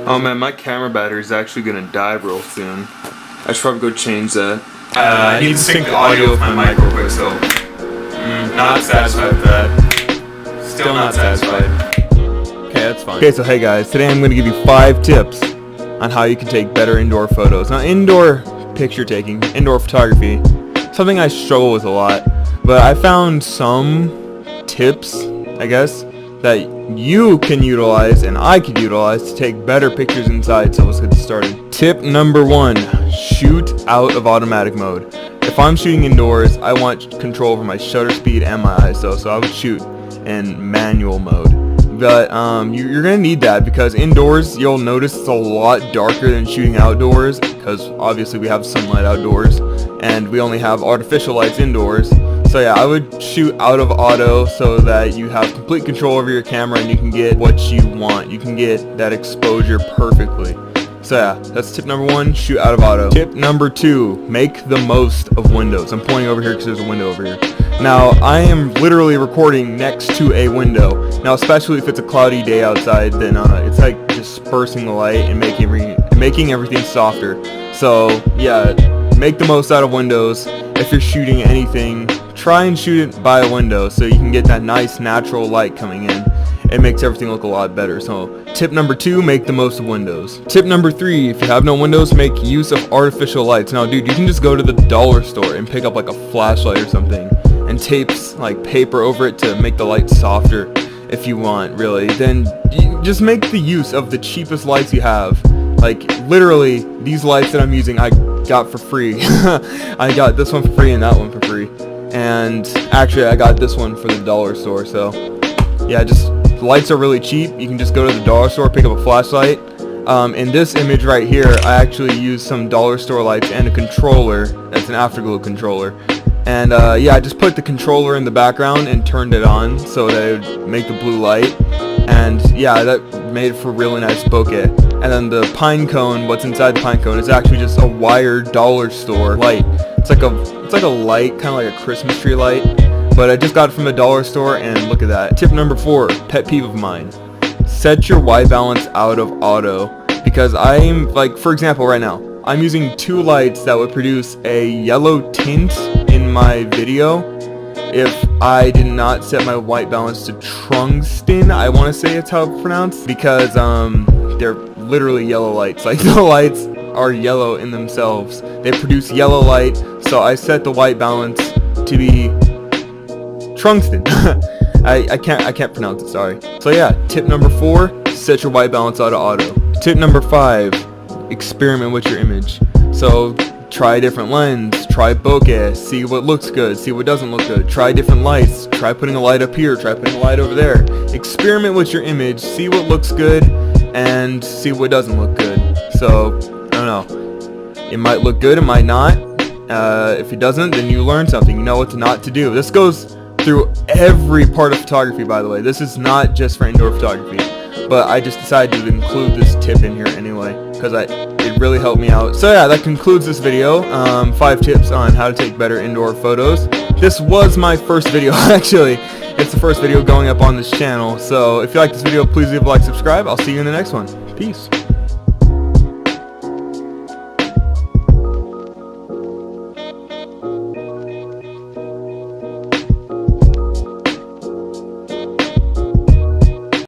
Oh man, my camera battery is actually gonna die real soon. I should probably go change that. I need to sync the audio with my mic real quick, so not satisfied with that. Still not satisfied. Okay, that's fine. Okay, so hey guys, today I'm going to give you 5 tips on how you can take better indoor photos. Now, indoor picture taking, indoor photography, something I struggle with a lot, but I found some tips, I guess, that you can utilize and I can utilize to take better pictures inside. So let's get started. Tip number 1, shoot out of automatic mode. If I'm shooting indoors, I want control over my shutter speed and my ISO, so I would shoot in manual mode. But you're gonna need that because indoors you'll notice it's a lot darker than shooting outdoors, because obviously we have sunlight outdoors and we only have artificial lights indoors. So yeah, I would shoot out of auto so that you have complete control over your camera and you can get what you want. You can get that exposure perfectly. So yeah, that's tip number 1, shoot out of auto. Tip number 2, make the most of windows. I'm pointing over here because there's a window over here. Now, I am literally recording next to a window. Now, especially if it's a cloudy day outside, then it's like dispersing the light and making everything softer. So yeah, make the most out of windows. If you're shooting anything, try and shoot it by a window so you can get that nice natural light coming in. It makes everything look a lot better. So tip number 2, make the most of windows. Tip number 3, if you have no windows, make use of artificial lights. Now dude, you can just go to the dollar store and pick up like a flashlight or something and tape like paper over it to make the light softer if you want, really. Then just make the use of the cheapest lights you have. Like literally, these lights that I'm using I got for free. I got this one for free and that one for free. And actually I got this one for the dollar store. So yeah, just the lights are really cheap. You can just go to the dollar store, pick up a flashlight. In this image right here, I actually used some dollar store lights and a controller. That's an Afterglow controller. And yeah, I just put the controller in the background and turned it on so that it would make the blue light. And yeah, that made for a really nice bokeh. And then the pine cone, what's inside the pine cone is actually just a wired dollar store light. It's like a light, kind of like a Christmas tree light. But I just got it from the dollar store, and look at that. Tip number 4, pet peeve of mine. Set your white balance out of auto. Because I'm, like, for example, right now, I'm using 2 lights that would produce a yellow tint in my video if I did not set my white balance to tungsten. I want to say it's how it's pronounced, because they're literally yellow lights. Like, the lights are yellow in themselves. They produce yellow light, so I set the white balance to be tungsten. I can't pronounce it, sorry. So yeah, tip number 4, set your white balance out of auto. Tip number 5, experiment with your image. So try a different lens, try bokeh, see what looks good, see what doesn't look good, try different lights, try putting a light up here, try putting a light over there. Experiment with your image, see what looks good and see what doesn't look good. So I don't know, it might look good, it might not. If it doesn't, then you learn something, you know what not to do. This goes through every part of photography, by the way. This is not just for indoor photography, but I just decided to include this tip in here anyway because it really helped me out. So yeah, that concludes this video. 5 tips on how to take better indoor photos. This was my first video actually. It's the first video going up on this channel. So if you like this video, please leave a like, subscribe. I'll see you in the next one. Peace.